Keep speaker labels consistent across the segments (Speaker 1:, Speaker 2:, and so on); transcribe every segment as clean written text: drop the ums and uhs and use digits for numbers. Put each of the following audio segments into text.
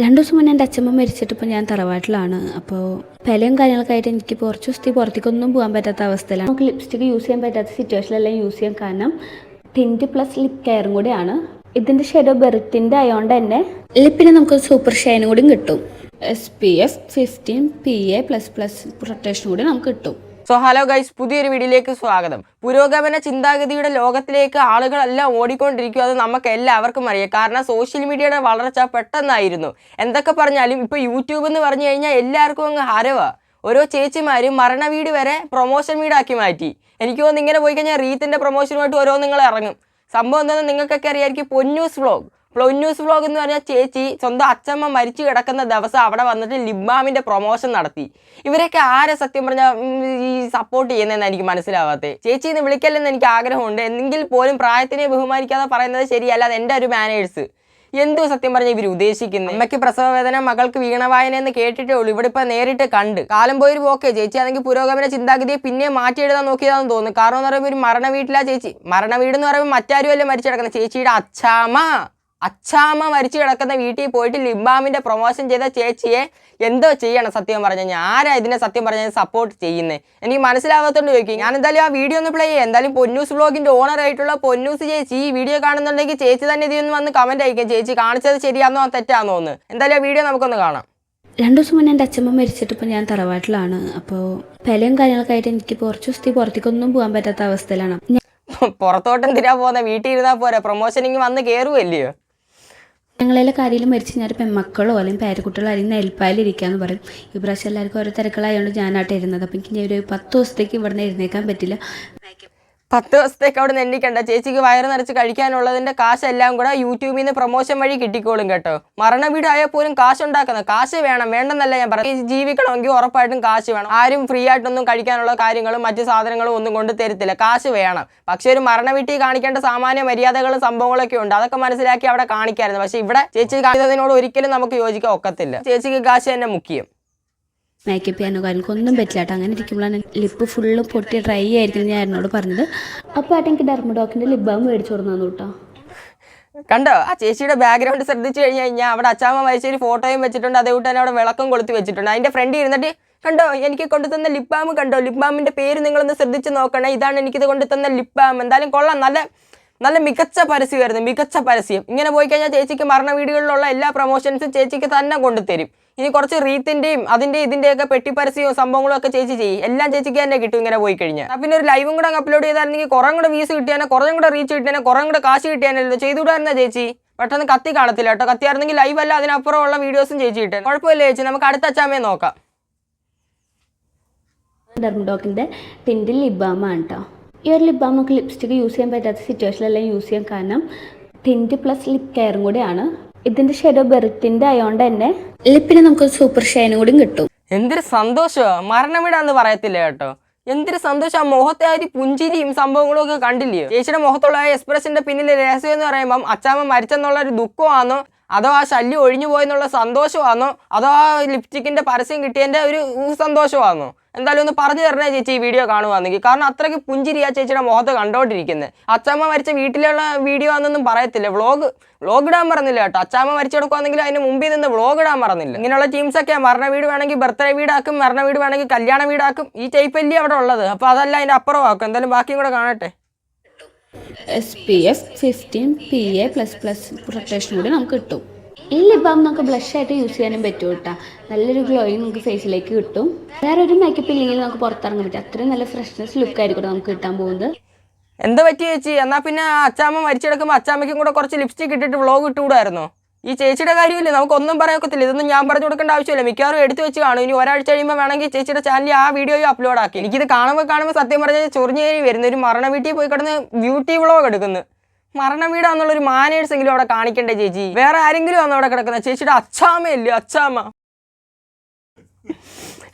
Speaker 1: 2 ദിവസം മുന്നേ എൻ്റെ അച്ഛമ്മ മരിച്ചിട്ട് ഇപ്പോൾ ഞാൻ തറവാട്ടിലാണ്. അപ്പോൾ പലയും കാര്യങ്ങളൊക്കെ ആയിട്ട് എനിക്ക് കുറച്ച് ദിവസത്തേക്ക് പുറത്തേക്കൊന്നും പോകാൻ പറ്റാത്ത അവസ്ഥയിലാണ്. നമുക്ക് ലിപ്സ്റ്റിക്ക് യൂസ് ചെയ്യാൻ പറ്റാത്ത സിറ്റുവേഷനിലെല്ലാം യൂസ് ചെയ്യാൻ കാരണം ടിൻറ്റ് പ്ലസ് ലിപ് കെയറും കൂടിയാണ്. ഇതിൻ്റെ ഷെയ്ഡോ ബെറിറ്റിൻ്റെ ആയതുകൊണ്ട് തന്നെ ലിപ്പിന് നമുക്ക് സൂപ്പർ ഷൈനും കൂടി കിട്ടും. SPF 15 PA++ പ്രൊട്ടക്ഷൻ കൂടി നമുക്ക് കിട്ടും.
Speaker 2: സോ ഹലോ ഗൈസ്, പുതിയൊരു വീഡിയോയിലേക്ക് സ്വാഗതം. പുരോഗമന ചിന്താഗതിയുടെ ലോകത്തിലേക്ക് ആളുകളെല്ലാം ഓടിക്കൊണ്ടിരിക്കും. അത് നമുക്ക് എല്ലാവർക്കും അറിയാം. കാരണം സോഷ്യൽ മീഡിയയുടെ വളർച്ച പെട്ടെന്നായിരുന്നു. എന്തൊക്കെ പറഞ്ഞാലും ഇപ്പോൾ യൂട്യൂബ് എന്ന് പറഞ്ഞു കഴിഞ്ഞാൽ എല്ലാവർക്കും അങ്ങ് ഹരവാണ്. ഓരോ ചേച്ചിമാരും മരണ വീട് വരെ പ്രൊമോഷൻ വീടാക്കി മാറ്റി. എനിക്ക് തോന്നുന്നു ഇങ്ങനെ പോയി കഴിഞ്ഞാൽ റീത്തിൻ്റെ പ്രൊമോഷനുമായിട്ട് ഓരോ നിങ്ങൾ ഇറങ്ങും. സംഭവം എന്താണെന്ന് നിങ്ങൾക്കൊക്കെ അറിയാമായിരിക്കും. പൊന്നൂസ് വ്ലോഗ് എന്ന് പറഞ്ഞാൽ ചേച്ചി സ്വന്തം അച്ഛമ്മ മരിച്ചു കിടക്കുന്ന ദിവസം അവിടെ വന്നിട്ട് ലിപ് ബാമിൻ്റെ പ്രൊമോഷൻ നടത്തി. ഇവരൊക്കെ ആരെ സത്യം പറഞ്ഞാൽ ഈ സപ്പോർട്ട് ചെയ്യുന്നതെന്ന് എനിക്ക് മനസ്സിലാവാത്തത്. ചേച്ചി എന്ന് വിളിക്കല്ലെന്ന് എനിക്ക് ആഗ്രഹമുണ്ട്. എങ്കിൽ പോലും പ്രായത്തിനെ ബഹുമാനിക്കാതെ പറയുന്നത് ശരിയല്ല. അത് എൻ്റെ ഒരു മാനേഴ്സ്. എന്തോ സത്യം പറഞ്ഞാൽ ഇവർ ഉദ്ദേശിക്കുന്നത്. അമ്മയ്ക്ക് പ്രസവവേദന, മകൾക്ക് വീണവായന എന്ന് കേട്ടിട്ടേ ഉള്ളൂ. ഇവിടെ ഇപ്പം നേരിട്ട് കണ്ട് കാലം പോയൊരു പോക്കേ. ചേച്ചി ആണെങ്കിൽ പുരോഗമന ചിന്താഗതിയെ പിന്നെ മാറ്റി എഴുതാൻ നോക്കിയതാണെന്ന് തോന്നുന്നു. കാരണം എന്ന് പറയുമ്പോൾ ഒരു മരണ വീട്ടിലാ ചേച്ചി. മരണ വീടെന്ന് പറയുമ്പോൾ മറ്റാരുമല്ലേ മരിച്ചു കിടക്കുന്നത്, ചേച്ചിയുടെ അച്ഛാമ്മ മരിച്ചു കിടക്കുന്ന വീട്ടിൽ പോയിട്ട് ലിപ് ബാമിൻ്റെ പ്രൊമോഷൻ ചെയ്ത ചേച്ചിയെ എന്തോ ചെയ്യണം സത്യം പറഞ്ഞു കഴിഞ്ഞാൽ. ആരാ ഇതിനെ സത്യം പറഞ്ഞാൽ സപ്പോർട്ട് ചെയ്യുന്നത് എനിക്ക് മനസ്സിലാവാത്തോണ്ട് ചോദിക്കും. ഞാൻ എന്തായാലും ആ വീഡിയോ ഒന്ന് പ്ലേ ചെയ്യാം. എന്തായാലും പൊന്നൂസ് വ്ലോഗിൻ്റെ ഓണർ ആയിട്ടുള്ള പൊന്നൂസ് ചേച്ചി ഈ വീഡിയോ കാണുന്നുണ്ടെങ്കിൽ ചേച്ചി തന്നെ ഇതിന്ന് വന്ന് കമൻറ്റ് അയക്കും. ചേച്ചി കാണിച്ചത് ശരിയാണെന്നോ തെറ്റാണെന്നോ എന്ന്. എന്തായാലും ആ വീഡിയോ നമുക്കൊന്ന് കാണാം.
Speaker 1: 2 ദിവസം മുന്നേ എൻ്റെ അച്ഛമ്മ മരിച്ചിട്ട് ഇപ്പോൾ ഞാൻ തറവാട്ടിലാണ്. അപ്പോൾ പലയും കാര്യങ്ങളൊക്കെ ആയിട്ട് എനിക്ക് കുറച്ച് ദിവസത്തേക്ക് പുറത്തേക്കൊന്നും പോകാൻ പറ്റാത്ത അവസ്ഥയിലാണ്.
Speaker 2: പുറത്തോട്ട് എന്തിനാ പോകുന്നത്? വീട്ടിൽ ഇരുന്നാൽ പോരാ, പ്രൊമോഷനിങ് വന്ന് കയറുമല്ലയോ.
Speaker 1: ഞങ്ങളെ കാര്യത്തിൽ മരിച്ചു കഴിഞ്ഞാൽ പെൺമക്കളോ അല്ലെങ്കിൽ പേരക്കുട്ടികളോ അല്ലെങ്കിൽ നെൽപ്പാലിരിക്കാന്ന് പറയും. ഈ പ്രാവശ്യം എല്ലാവർക്കും ഓരോ തിരക്കളായതുകൊണ്ട് ഞാനായിട്ട് ഇരുന്നത്. അപ്പം എനിക്ക് ഒരു 10 ദിവസത്തേക്ക് ഇവിടെ നിന്ന് എഴുന്നേക്കാൻ പറ്റില്ല.
Speaker 2: 10 ദിവസത്തേക്ക് അവിടെ നിന്ന് എണ്ണിക്കണ്ട. ചേച്ചിക്ക് വയറ് നിറച്ച് കഴിക്കാനുള്ളതിൻ്റെ കാശെല്ലാം കൂടെ യൂട്യൂബിൽ നിന്ന് പ്രൊമോഷൻ വഴി കിട്ടിക്കോളും കേട്ടോ. മരണ വീടായാൽ പോലും കാശുണ്ടാക്കുന്നത്. കാശ് വേണം, വേണ്ടെന്നല്ല ഞാൻ പറയും. ജീവിക്കണമെങ്കിൽ ഉറപ്പായിട്ടും കാശ് വേണം. ആരും ഫ്രീ ആയിട്ടൊന്നും കഴിക്കാനുള്ള കാര്യങ്ങളും മറ്റു സാധനങ്ങളും ഒന്നും കൊണ്ട് തരത്തില്ല. കാശ് വേണം. പക്ഷേ ഒരു മരണ വീട്ടിൽ കാണിക്കേണ്ട സാമാന്യ മര്യാദകളും സംഭവങ്ങളൊക്കെ ഉണ്ട്. അതൊക്കെ മനസ്സിലാക്കി അവിടെ കാണിക്കായിരുന്നു. പക്ഷേ ഇവിടെ ചേച്ചി കാണിച്ചതിനോട് ഒരിക്കലും നമുക്ക് യോജിക്കാൻ ഒക്കത്തില്ല. ചേച്ചിക്ക് കാശ് തന്നെ മുഖ്യം.
Speaker 1: മേക്കപ്പ് ചെയ്യാനോ കാര്യങ്ങൾക്കൊന്നും പറ്റില്ല കേട്ടോ. അങ്ങനെ ഇരിക്കുമ്പോഴാണ് ലിപ്പ് ഫുള്ള് പൊട്ടി ഡ്രൈ ആയിരിക്കും ഞാൻ എന്നോട് പറഞ്ഞത്. അപ്പോൾ ആയിട്ട് എനിക്ക് ഡെർമഡോക്കിൻ്റെ ലിപ് ബാം മേടിച്ചു കൊടുന്നു കേട്ടോ.
Speaker 2: കണ്ടോ ആ ചേച്ചിയുടെ ബാക്ക്ഗ്രൗണ്ട് ശ്രദ്ധിച്ചു കഴിഞ്ഞ് കഴിഞ്ഞാൽ അവിടെ അച്ചാമ്മ മരിച്ചൊരു ഫോട്ടോയും വെച്ചിട്ടുണ്ട്. അതേകൂട്ട് തന്നെ അവിടെ വിളക്കം കൊളുത്തി വെച്ചിട്ടുണ്ട്. അതിൻ്റെ ഫ്രണ്ട് ഇരുന്നിട്ട് കണ്ടോ എനിക്ക് കൊണ്ടുതന്ന ലിപ് ബാം കണ്ടോ. ലിപ് ബാമിൻ്റെ പേര് നിങ്ങളൊന്ന് ശ്രദ്ധിച്ച് നോക്കണേ. ഇതാണ് എനിക്കിത് കൊണ്ടുതന്ന ലിപ് ബാം. എന്തായാലും കൊള്ളാം. നല്ല മികച്ച പരസ്യമായിരുന്നു. മികച്ച പരസ്യം. ഇങ്ങനെ പോയി കഴിഞ്ഞാൽ ചേച്ചിക്ക് മരണ വീടുകളിലുള്ള എല്ലാ പ്രൊമോഷൻസും ചേച്ചിക്ക് തന്നെ കൊണ്ടുതരും. ഇനി കുറച്ച് റീത്തിൻ്റെയും ഇതിൻ്റെയൊക്കെ പെട്ടി പരസ്യവും സംഭവങ്ങളും ഒക്കെ ചേച്ചി ചെയ്യും. എല്ലാം ചേച്ചിക്ക് തന്നെ കിട്ടും ഇങ്ങനെ പോയി കഴിഞ്ഞാൽ. പിന്നെ ഒരു ലൈവും കൂടെ അപ്ലോഡ് ചെയ്തായിരുന്നെങ്കിൽ കുറേ കൂടെ വ്യൂസ് കിട്ടിയാനെ, കുറേ കൂടെ റീച്ച് കിട്ടിയാനെ, കുറേ കൂടെ കാശ് കിട്ടിയാനല്ലോ. ചെയ്തുകൂടായിരുന്ന ചേച്ചി. പെട്ടെന്ന് കത്തി കാണത്തില്ല കേട്ടോ. കത്തിയായിരുന്നെങ്കിൽ ലൈവ് അല്ല അതിനപ്പുറമുള്ള വീഡിയോസും ചേച്ചി കിട്ടാൻ. കുഴപ്പമില്ല ചേച്ചി, നമുക്ക് അടുത്ത അച്ചാമ്മയെ നോക്കാം.
Speaker 1: ഡെർമഡോക്കിൻ്റെ ടിൻറ്റിൽ ലിപ് ബാമാണ് കേട്ടോ. ഈ ഒരു ലിപ് ബാം നമുക്ക് ലിപ്സ്റ്റിക്ക് യൂസ് ചെയ്യാൻ പറ്റാത്ത സിറ്റുവേഷനിലെല്ലാം യൂസ് ചെയ്യാൻ കാരണം ടിൻറ്റ് പ്ലസ് ലിപ് കെയറും കൂടിയാണ്. ഇതിൻ്റെ ഷെയ്ഡോ ബെറിറ്റിൻ്റെ ആയതുകൊണ്ട് തന്നെ ലിപ്പിന് നമുക്ക് സൂപ്പർ ഷൈനും കൂടി കിട്ടും.
Speaker 2: എന്തൊരു സന്തോഷമാണ്. മരണം വീടാന്ന് പറയത്തില്ല കേട്ടോ. എന്തൊരു സന്തോഷം. ആ മുഖത്തെ ആ ഒരു പുഞ്ചിരിയും സംഭവങ്ങളും ഒക്കെ കണ്ടില്ലയോ. ചേച്ചിയുടെ മുഖത്തുള്ള എക്സ്പ്രഷൻ്റെ പിന്നിലെ രഹസ്യം എന്ന് പറയുമ്പം അച്ചാമ്മ മരിച്ചെന്നുള്ള ഒരു ദുഃഖമാണോ, അതോ ആ ശല്യം ഒഴിഞ്ഞു പോയെന്നുള്ള സന്തോഷമാണോ, അതോ ആ ലിപ്സ്റ്റിക്കിൻ്റെ പരസ്യം കിട്ടിയതിൻ്റെ ഒരു സന്തോഷമാണോ? എന്തായാലും ഒന്ന് പറഞ്ഞു തരണേ ചേച്ചി ഈ വീഡിയോ കാണുവാണെങ്കിൽ. കാരണം അത്രയ്ക്ക് പുഞ്ചിരി ആ ചേച്ചിയുടെ മുഖത്ത് കണ്ടോണ്ടിരിക്കുന്നത്. അച്ചാമ്മ മരിച്ച വീട്ടിലുള്ള വീഡിയോ ആണെന്നൊന്നും പറയത്തില്ല. വ്ളോഗ് ഇടാൻ പറഞ്ഞില്ല കേട്ടോ. അച്ചാമ്മ മരിച്ചു കൊടുക്കുവാണെങ്കിൽ അതിന് മുമ്പിൽ നിന്ന് വ്ളോഗ് ഇടാൻ പറഞ്ഞില്ല. ഇങ്ങനെയുള്ള ടീംസൊക്കെ മരണ വീട് വേണമെങ്കിൽ ബർത്ത്ഡേ വീടാക്കും, മരണ വീട് വേണമെങ്കിൽ കല്യാണ വീടാക്കും. ഈ ടൈപ്പല്ലേ അവിടെ ഉള്ളത്. അപ്പോൾ അതല്ല അതിൻ്റെ അപ്പുറമാക്കും. എന്തായാലും ബാക്കിയും കൂടെ കാണട്ടെ.
Speaker 1: SPF 15 PA++ പ്രൊട്ടക്ഷൻ കൂടി നമുക്ക് കിട്ടും. ഈ ലിപ് ബാം നമുക്ക് ബ്ലഷായിട്ട് യൂസ് ചെയ്യാനും പറ്റും കേട്ടോ. നല്ലൊരു ഗ്ലോയിങ് നമുക്ക് ഫേസിലേക്ക് കിട്ടും. വേറെ ഒരു മേക്കപ്പ് ഇല്ലെങ്കിൽ നമുക്ക് പുറത്തിറങ്ങാൻ പറ്റും. അത്രയും നല്ല ഫ്രഷ്നെസ് ലുക്കായിരിക്കും നമുക്ക് കിട്ടാൻ പോകുന്നത്.
Speaker 2: എന്താ പറ്റി ചേച്ചി? എന്നാൽ പിന്നെ അച്ചാമ്മ മരിച്ചെടുക്കുമ്പോൾ അച്ചാമ്മയ്ക്കും കൂടെ കുറച്ച് ലിപ്സ്റ്റിക് ഇട്ടിട്ട് വ്ളോഗ് ഇട്ടുകൂടായിരുന്നോ? ഈ ചേച്ചിയുടെ കാര്യമില്ലേ, നമുക്കൊന്നും പറയാനൊക്കത്തില്ല. ഇതൊന്നും ഞാൻ പറഞ്ഞു കൊടുക്കേണ്ട ആവശ്യമില്ല. മിക്കവാറും എടുത്തു വെച്ച് കാണും. ഇനി ഒരാഴ്ച കഴിയുമ്പോൾ വേണമെങ്കിൽ ചേച്ചിയുടെ ചാനലിൽ ആ വീഡിയോയും അപ്ലോഡ് ആക്കി. എനിക്കിത് കാണുമ്പോൾ സത്യം പറഞ്ഞാൽ ചൊറിഞ്ഞു കയറി വരുന്ന ഒരു മരണ വീട്ടിൽ പോയി കിടന്ന് ബ്യൂട്ടി വ്ളോഗ് എടുക്കുന്നു. മരണ വീടാന്നുള്ളൊരു മാനേഴ്സ് എങ്കിലും അവിടെ കാണിക്കണ്ടേ ചേച്ചി? വേറെ ആരെങ്കിലും ആണോ അവിടെ കിടക്കുന്നത്? ചേച്ചിയുടെ അച്ചാമ്മയല്ലേ അച്ചാമ്മ.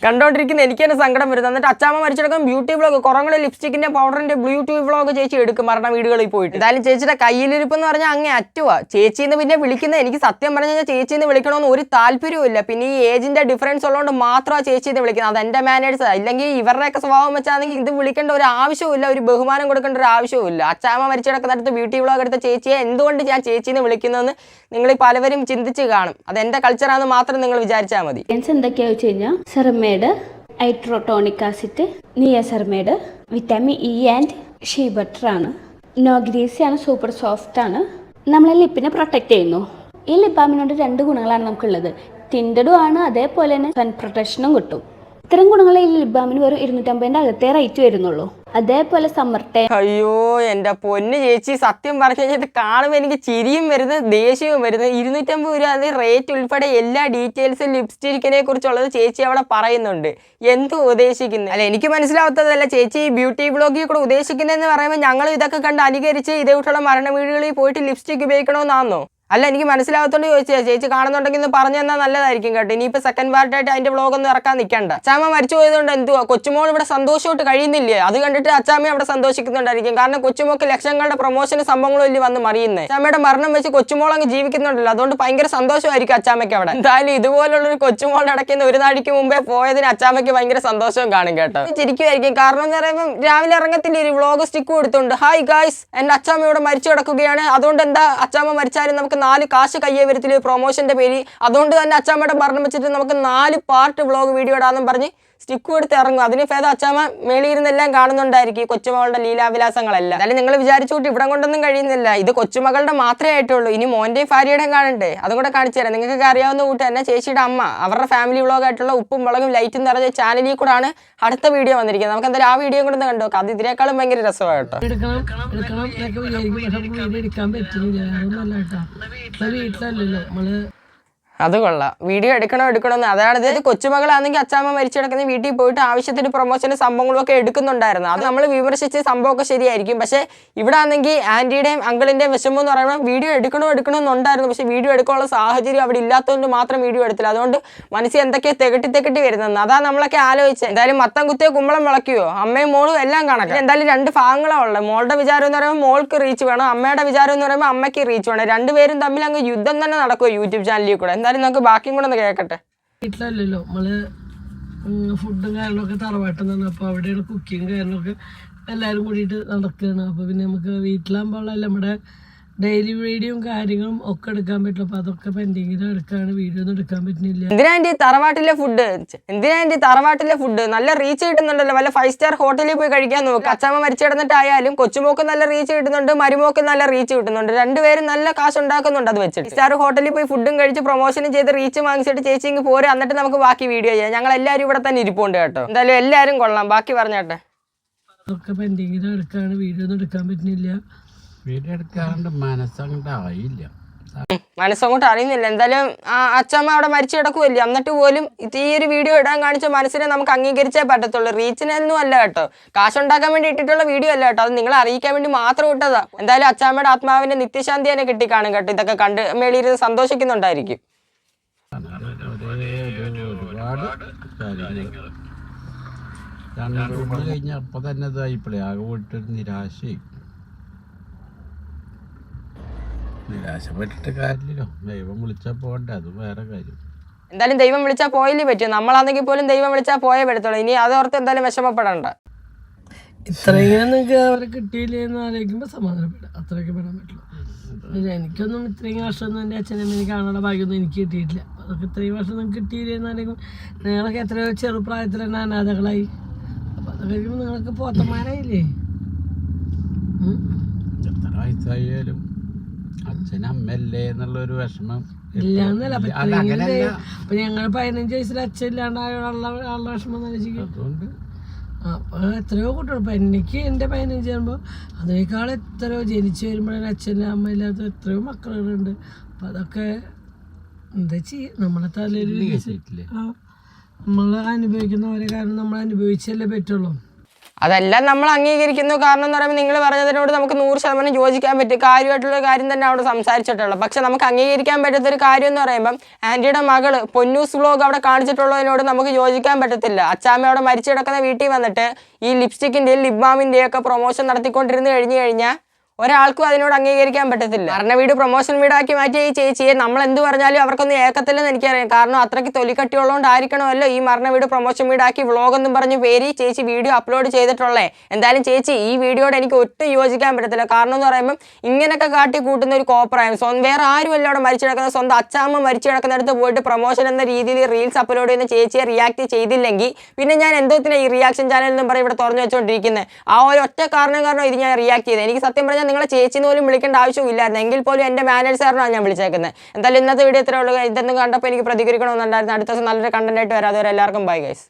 Speaker 2: കണ്ടോണ്ടിരിക്കുന്ന എനിക്ക് തന്നെ സങ്കടം വരുന്നത്. എന്നിട്ട് അച്ചാമ്മ മരിച്ചെടുക്കാൻ ബ്യൂട്ടി വ്ളോഗ് കുറങ്ങളെ ലിപ്സ്റ്റിക്കിന്റെ പൗഡറിന്റെ ബ്യൂട്ടി വ്ളോഗ് ചേച്ചി എടുക്കും മരണ വീടുകളിൽ പോയിട്ട്. എന്തായാലും ചേച്ചിയുടെ കയ്യിലിരിപ്പ് എന്ന് പറഞ്ഞാൽ അങ്ങേ അറ്റുവാ. ചേച്ചിന്ന് പിന്നെ വിളിക്കുന്നത് എനിക്ക് സത്യം പറഞ്ഞു കഴിഞ്ഞാൽ ചേച്ചിന്ന് വിളിക്കണമെന്ന് ഒരു താല്പര്യവും ഇല്ല. പിന്നെ ഈ ഏജിന്റെ ഡിഫറൻസ് ഉള്ളതുകൊണ്ട് മാത്രമാണ് ചേച്ചിന്ന് വിളിക്കുന്നത്. അത് എൻ്റെ മാനേഴ്സ്. ഇല്ലെങ്കിൽ ഇവരുടെയൊക്കെ സ്വഭാവം വെച്ചാണെങ്കിൽ ഇത് വിളിക്കേണ്ട ഒരു ആവശ്യവുമില്ല, ഒരു ബഹുമാനം കൊടുക്കേണ്ട ഒരു ആവശ്യവുമില്ല. അച്ചാമ്മ മരിച്ചെടുക്കുന്നിടത്ത് ബ്യൂട്ടി വ്ളോഗ് എടുത്ത ചേച്ചിയെ എന്തുകൊണ്ട് ഞാൻ ചേച്ചിന്ന് വിളിക്കുന്നതെന്ന് നിങ്ങൾ പലവരും ചിന്തിച്ച് കാണും. അത് എൻ്റെ കൾച്ചറാണെന്ന് മാത്രം നിങ്ങൾ വിചാരിച്ചാൽ മതി.
Speaker 1: എന്തൊക്കെയാ വെച്ച് കഴിഞ്ഞാൽ സെറമേഡ്, ഹൈഡ്രോട്ടോണിക് ആസിഡ്, നിയസെറമേഡ്, vitamin E and shea butter ആണ്. നോ ഗ്രീസി ആണ്, സൂപ്പർ സോഫ്റ്റ് ആണ്. നമ്മളെ ലിപ്പിനെ പ്രൊട്ടക്റ്റ് ചെയ്യുന്നു. ഈ ലിപ് ബാമിനോട് 2 ഗുണങ്ങളാണ് നമുക്കുള്ളത്. ടിൻഡഡും ആണ്, അതേപോലെ തന്നെ സൺ പ്രൊട്ടക്ഷനും കിട്ടും. ഇത്തരം ഗുണങ്ങൾ ഈ ലിപ് ബാമിന് വെറും 250 അകത്തേ റേറ്റ് വരുന്നുള്ളൂ. അതേപോലെ സമ്മർ ടൈം.
Speaker 2: അയ്യോ എൻ്റെ പൊന്ന് ചേച്ചി, സത്യം പറഞ്ഞു കഴിഞ്ഞാൽ ഇത് കാണുമ്പോൾ എനിക്ക് ചിരിയും വരുന്നത് ദേഷ്യവും വരുന്നത്. 250 രൂപ അത് റേറ്റ് ഉൾപ്പെടെ എല്ലാ ഡീറ്റെയിൽസും ലിപ്സ്റ്റിക്കിനെ കുറിച്ചുള്ളത് ചേച്ചി അവിടെ പറയുന്നുണ്ട്. എന്ത് ഉദ്ദേശിക്കുന്നത്? അല്ല എനിക്ക് മനസ്സിലാവാത്തതല്ല ചേച്ചി ഈ ബ്യൂട്ടി വ്ളോഗിൽ കൂടെ ഉദ്ദേശിക്കുന്നതെന്ന് പറയുമ്പോൾ ഞങ്ങൾ ഇതൊക്കെ കണ്ട് അനുകരിച്ച് ഇതേക്കുള്ള മരണ വീടുകളിൽ പോയിട്ട് ലിപ്സ്റ്റിക് ഉപയോഗിക്കണമെന്നാണോ? അല്ല എനിക്ക് മനസ്സിലാവത്തോണ്ട് ചോദിച്ചാൽ ചേച്ചി കാണുന്നുണ്ടെങ്കിൽ ഒന്ന് പറഞ്ഞു തന്നാൽ നല്ലതായിരിക്കും കേട്ടോ. ഇനിയിപ്പോൾ സെക്കൻഡ് പാർട്ടായിട്ട് അതിന്റെ വ്ളോഗ് ഒന്നും ഇറക്കാൻ നിൽക്കണ്ട. അച്ചാമ്മ മരിച്ചു പോയതുകൊണ്ട് എന്തുവാ കൊച്ചുമോൾ ഇവിടെ സന്തോഷമായിട്ട് കഴിയുന്നില്ലേ? അത് കണ്ടിട്ട് അച്ചാമ്മ അവിടെ സന്തോഷിക്കുന്നുണ്ടായിരിക്കും. കാരണം കൊച്ചുമോക്ക് ലക്ഷങ്ങളുടെ പ്രൊമോഷനും സംഭവങ്ങളും ഇല്ല വന്ന് മറിയുന്നത്. അച്ചാമ്മയുടെ മരണം വെച്ച് കൊച്ചുമോൾ അങ്ങ് ജീവിക്കുന്നുണ്ടല്ലോ, അതുകൊണ്ട് ഭയങ്കര സന്തോഷമായിരിക്കും അച്ചാമ്മയ്ക്ക് അവിടെ. എന്തായാലും ഇതുപോലുള്ളൊരു കൊച്ചുമോൾ അടയ്ക്കുന്ന ഒരു നാഴിക്ക് മുമ്പേ പോയതിന് അച്ചാമ്മയ്ക്ക് ഭയങ്കര സന്തോഷവും കാണും കേട്ടോ. ചിരിക്കുമായിരിക്കും. കാരണം എന്ന് പറയുമ്പോൾ രാവിലെ ഇറങ്ങത്തില്ല ഒരു വ്ളോഗ് സ്റ്റിക്ക് കൊടുത്തുണ്ട്, ഹായ് ഗായ്സ് എൻ്റെ അച്ചാമ്മ ഇവിടെ മരിച്ചു കിടക്കുകയാണ്, അതുകൊണ്ട് എന്താ അച്ചാമ്മ മരിച്ചാലും നമുക്ക് 4 കാശ് കയ്യെ വരത്തില് പ്രൊമോഷന്റെ പേര്, അതുകൊണ്ട് തന്നെ അച്ചാമ്മയുടെ മരണം വെച്ചിട്ട് നമുക്ക് 4 പാർട്ട് വ്ളോഗ് വീഡിയോ ഇടാന്നും പറഞ്ഞ് സ്റ്റിക്ക് കൊടുത്ത് ഇറങ്ങും. അതിന് ഭേദം അച്ചാമ്മ മേളിയിരുന്നെല്ലാം കാണുന്നുണ്ടായിരിക്കും കൊച്ചുമകളുടെ ലീലാവിലാസങ്ങളെല്ലാം. അല്ലെങ്കിൽ നിങ്ങൾ വിചാരിച്ചോട്ട് ഇവിടെ കൊണ്ടൊന്നും കഴിയുന്നില്ല. ഇത് കൊച്ചുമകളുടെ മാത്രമേ ആയിട്ടുള്ളൂ. ഇനി മോന്റെയും ഭാര്യയുടെയും കാണണ്ടേ? അതും കൂടെ കാണിച്ചു തരാം. നിങ്ങൾക്കൊക്കെ അറിയാവുന്ന കൂട്ട് തന്നെ ചേച്ചിയുടെ അമ്മ അവരുടെ ഫാമിലി വ്ളോഗായിട്ടുള്ള ഉപ്പും മുളകും ലൈറ്റും നിറഞ്ഞ ചാനലിൽ കൂടാണ് അടുത്ത വീഡിയോ വന്നിരിക്കുന്നത്. നമുക്ക് എന്തായാലും ആ വീഡിയോ കൂടെ കണ്ടു നോക്കാം. അത് ഇതിനേക്കാളും ഭയങ്കര രസമാണ് കേട്ടോ. അത് കൊള്ളാം. വീഡിയോ എടുക്കണമെന്ന് അതാണ്. ഇത് കൊച്ചുമകളാണെങ്കിൽ അച്ചാമ്മ മരിച്ചു കിടക്കുന്ന വീട്ടിൽ പോയിട്ട് ആവശ്യത്തിന് പ്രൊമോഷനും സംഭവങ്ങളും ഒക്കെ എടുക്കുന്നുണ്ടായിരുന്നു. അത് നമ്മൾ വിമർശിച്ച് സംഭവമൊക്കെ ശരിയായിരിക്കും. പക്ഷേ ഇവിടെ ആണെങ്കിൽ ആൻറ്റിയുടെയും അങ്കിളിൻ്റെയും വിഷമം എന്ന് പറയുമ്പോൾ വീഡിയോ എടുക്കണമെന്നുണ്ടായിരുന്നു. പക്ഷേ വീഡിയോ എടുക്കാനുള്ള സാഹചര്യം അവിടെ ഇല്ലാത്തതുകൊണ്ട് മാത്രം വീഡിയോ എടുത്തില്ല. അതുകൊണ്ട് മനസ്സിൽ എന്തൊക്കെയാണ് തെകട്ടി വരുന്നത് അതാ നമ്മളൊക്കെ ആലോചിച്ചത്. എന്തായാലും മത്തം കുത്തിയോ കുമ്പളം വിളക്കിയോ അമ്മയും മോളും എല്ലാം കണക്ക്. എന്തായാലും 2 ഭാഗങ്ങളാണ് ഉള്ളത്. മോളുടെ വിചാരം എന്ന് പറയുമ്പോൾ മോൾക്ക് റീച്ച് വേണം, അമ്മയുടെ വിചാരം എന്ന് പറയുമ്പോൾ അമ്മയ്ക്ക് റീച്ച് വേണം. രണ്ടുപേരും തമ്മിൽ അങ്ങ് യുദ്ധം തന്നെ നടക്കുമോ യൂട്യൂബ് ചാനലിൽ കൂടെ. എന്തായാലും നമുക്ക് ബാക്കിയും കൂടെ ഒന്ന് കേൾക്കട്ടെ.
Speaker 3: വീട്ടിലല്ലല്ലോ നമ്മള് ഫുഡും കാര്യങ്ങളൊക്കെ തറവാട്ടുന്നാണ്. അപ്പോൾ അവിടെയാണ് കുക്കിങ് കാര്യങ്ങളൊക്കെ എല്ലാവരും കൂടിയിട്ട് നടക്കുകയാണ്. അപ്പോൾ പിന്നെ നമുക്ക് വീട്ടിലാകുമ്പോൾ നമ്മുടെ ഡെയിലി വീഡിയോയും കാര്യങ്ങളും ഒക്കെ എടുക്കാൻ പറ്റും. അപ്പോൾ അതൊക്കെ പെൻഡിങ്ങിൽ എടുക്കാണ്, വീഡിയോ ഒന്നും എടുക്കാൻ പറ്റുന്നില്ല.
Speaker 2: എന്തിനാ തറവാട്ടിലെ ഫുഡ് നല്ല റീച്ച് കിട്ടുന്നുണ്ടല്ലോ. വല്ല 5 സ്റ്റാർ ഹോട്ടലിൽ പോയി കഴിക്കാൻ നോക്കുക. അച്ചാമ്മ മരിച്ചു കിടന്നിട്ടായാലും കൊച്ചുമോക്ക് നല്ല റീച്ച് കിട്ടുന്നുണ്ട്, മരുമോക്ക് നല്ല റീച്ച് കിട്ടുന്നുണ്ട്. രണ്ടുപേരും നല്ല കാശ് ഉണ്ടാക്കുന്നുണ്ട്. അത് വെച്ചിട്ട് 5 സ്റ്റാർ ഹോട്ടലിൽ പോയി ഫുഡും കഴിച്ച് പ്രൊമോഷനും ചെയ്ത് റീച്ച് വാങ്ങിച്ചിട്ട് ചേച്ചി ഇങ്ങ് പോരും. എന്നിട്ട് നമുക്ക് ബാക്കി വീഡിയോ ചെയ്യാം. ഞങ്ങൾ എല്ലാവരും ഇവിടെ തന്നെ ഇരിപ്പുണ്ട് കേട്ടോ. എന്തായാലും എല്ലാവരും കൊള്ളാം. ബാക്കി പറഞ്ഞോട്ടെ.
Speaker 3: അതൊക്കെ പെൻഡിങ്ങിൽ എടുക്കാണ്, വീഡിയോ ഒന്നും എടുക്കാൻ പറ്റുന്നില്ല.
Speaker 4: വീഡിയോ എടുക്കാണ്ട് മനസ്സങ്ങോട്ട്
Speaker 2: അറിയുന്നില്ല. എന്തായാലും അച്ഛമ്മ അവിടെ മരിച്ചു കിടക്കുമല്ലേ, എന്നിട്ട് പോലും ഈ ഒരു വീഡിയോ ഇടാൻ കാണിച്ച മനസ്സിനെ നമുക്ക് അംഗീകരിച്ചേ പറ്റത്തുള്ളൂ. റീച്ചിനൊന്നും അല്ല കേട്ടോ, കാശുണ്ടാക്കാൻ വേണ്ടി ഇട്ടിട്ടുള്ള വീഡിയോ അല്ല കേട്ടോ. അത് നിങ്ങളെ അറിയിക്കാൻ വേണ്ടി മാത്രം ഇട്ടതാ. എന്തായാലും അച്ഛമ്മയുടെ ആത്മാവിന്റെ നിത്യശാന്തി തന്നെ കിട്ടിക്കാണും കേട്ടോ. ഇതൊക്കെ കണ്ട് മേളിയിരുന്ന് സന്തോഷിക്കുന്നുണ്ടായിരിക്കും.
Speaker 4: ഒരുപാട് കഴിഞ്ഞ അപ്പൊ തന്നെ ഇതായിപ്പോഴേ ആകെ പോയിട്ടൊരു നിരാശപ്പെട്ടിട്ട് കാര്യമില്ലല്ലോ. ദൈവം വിളിച്ചാൽ പോകണ്ടേ, അത് വേറെ കാര്യം.
Speaker 2: എന്തായാലും ദൈവം വിളിച്ചാൽ പോയില്ലേ പറ്റും. നമ്മളാണെങ്കിൽ പോലും ദൈവം വിളിച്ചാൽ പോയേ പറ്റത്തുള്ളൂ. ഇനി അതോർത്ത് എന്തായാലും വിഷമപ്പെടണ്ട.
Speaker 3: ഇത്രയും നിങ്ങൾക്ക് അവരെ കിട്ടിയില്ലേ എന്ന് ആലോചിക്കുമ്പോൾ സമാധാനപ്പെടാം. അത്രയൊക്കെ പെടാൻ പറ്റുള്ളൂ. എനിക്കൊന്നും ഇത്രയും വർഷമൊന്നും എൻ്റെ അച്ഛനമ്മേനെ കാണാനുള്ള ഭാഗ്യമൊന്നും എനിക്ക് കിട്ടിയിട്ടില്ല. അതൊക്കെ ഇത്രയും വർഷം നിങ്ങൾക്ക് കിട്ടിയില്ലേ എന്ന് ആലോചിക്കുമ്പോൾ നിങ്ങളൊക്കെ എത്രയോ ചെറുപ്രായത്തിൽ തന്നെ അനാഥകളായി. അപ്പം അതൊക്കെ കഴിക്കുമ്പോൾ നിങ്ങൾക്ക് പോത്തന്മാരായില്ലേ.
Speaker 4: എത്ര വയസ്സായാലും അച്ഛനമ്മല്ലേ എന്നുള്ളൊരു വിഷമം
Speaker 3: ഇല്ലാന്നല്ല. അപ്പൊ ഞങ്ങൾ 15 വയസ്സിൽ അച്ഛൻ ഇല്ലാണ്ടായുള്ള വിഷമം അതുകൊണ്ട് അപ്പോൾ എത്രയോ കുട്ടികൾ. ഇപ്പം എനിക്ക് എൻ്റെ 15 ആകുമ്പോൾ അതിനേക്കാൾ എത്രയോ ജനിച്ചു വരുമ്പോഴാണ് അച്ഛനും അമ്മ ഇല്ലാത്ത എത്രയോ മക്കളുണ്ട്. അപ്പം അതൊക്കെ എന്താ ചെയ്യുക, നമ്മളെ തലയിൽ നമ്മൾ അനുഭവിക്കുന്ന ഓരോ കാരണം നമ്മൾ അനുഭവിച്ചല്ലേ പറ്റുള്ളൂ.
Speaker 2: അതെല്ലാം നമ്മൾ അംഗീകരിക്കുന്നു. കാരണം എന്ന് പറയുമ്പോൾ നിങ്ങൾ പറഞ്ഞതിനോട് നമുക്ക് 100% യോജിക്കാൻ പറ്റും. കാര്യമായിട്ടുള്ള കാര്യം തന്നെ അവിടെ സംസാരിച്ചിട്ടുള്ളത്. പക്ഷെ നമുക്ക് അംഗീകരിക്കാൻ പറ്റാത്തൊരു കാര്യം എന്ന് പറയുമ്പം ആൻറ്റിയുടെ മകള് പൊന്നൂസ് വ്ലോഗ് അവിടെ കാണിച്ചിട്ടുള്ളതിനോട് നമുക്ക് യോജിക്കാൻ പറ്റത്തില്ല. അച്ചാമ്മ അവിടെ മരിച്ചു കിടക്കുന്ന വീട്ടിൽ വന്നിട്ട് ഈ ലിപ്സ്റ്റിക്കിൻ്റെയും ലിപ് ബാമിൻ്റെയും ഒക്കെ പ്രൊമോഷൻ നടത്തിക്കൊണ്ടിരുന്ന് കഴിഞ്ഞാൽ ഒരാൾക്കും അതിനോട് അംഗീകരിക്കാൻ പറ്റത്തില്ല. പറഞ്ഞ വീട് പ്രൊമോഷൻ വീടാക്കി മാറ്റിയ ഈ ചേച്ചിയെ നമ്മൾ എന്ത് പറഞ്ഞാലും അവർക്കൊന്നും ഏക്കത്തില്ലെന്ന് എനിക്കറിയാം. കാരണം അത്രയ്ക്ക് തൊലിക്കട്ടിയുള്ളതുകൊണ്ടായിരിക്കണമല്ലോ ഈ മരണ വീട് പ്രൊമോഷൻ വീടാക്കി വ്ളോഗെന്നും പറഞ്ഞ് പേര് ചേച്ചി വീഡിയോ അപ്ലോഡ് ചെയ്തിട്ടുള്ളേ. എന്തായാലും ചേച്ചി ഈ വീഡിയോയോട് എനിക്ക് ഒട്ടും യോജിക്കാൻ പറ്റത്തില്ല. കാരണം എന്ന് പറയുമ്പം ഇങ്ങനെയൊക്കെ കാട്ടി കൂട്ടുന്ന ഒരു കോപ്പറായും വേറെ ആരുമല്ല അവിടെ മരിച്ചു കിടക്കുന്ന സ്വന്തം അച്ചാമ്മ മരിച്ചു കിടക്കുന്നിടത്ത് പോയിട്ട് പ്രൊമോഷൻ എന്ന രീതിയിൽ റീൽസ് അപ്ലോഡ് ചെയ്യുന്ന ചേച്ചിയെ റിയാക്ട് ചെയ്തില്ലെങ്കിൽ പിന്നെ ഞാൻ എന്തോത്തിനാണ് ഈ റിയാക്ഷൻ ചാനൽ എന്നും പറഞ്ഞ് ഇവിടെ തുറന്നു വെച്ചുകൊണ്ടിരിക്കുന്നത്. ആ ഒരു ഒറ്റ കാരണം ഇത് ഞാൻ റിയാക്ട് ചെയ്തത്. എനിക്ക് സത്യം പറഞ്ഞാൽ നിങ്ങളെ ചേച്ചിന്ന് പോലും വിളിക്കേണ്ട ആവശ്യമില്ലായിരുന്നു. എങ്കിൽ പോലും എൻ്റെ മാനേജറിനാണ് ഞാൻ വിളിച്ചേക്കുന്നത്. എന്തായാലും ഇന്നത്തെ വീഡിയോ ഇത്രേ ഉള്ളൂ. ഇതൊന്നും കണ്ടപ്പോൾ എനിക്ക് പ്രതികരിക്കണമെന്നുണ്ടായിരുന്നു. അടുത്ത ദിവസം നല്ലൊരു കണ്ടന്റ് ആയിട്ട് വരാം. അതുവരെ എല്ലാവർക്കും ബൈ ഗൈസ്.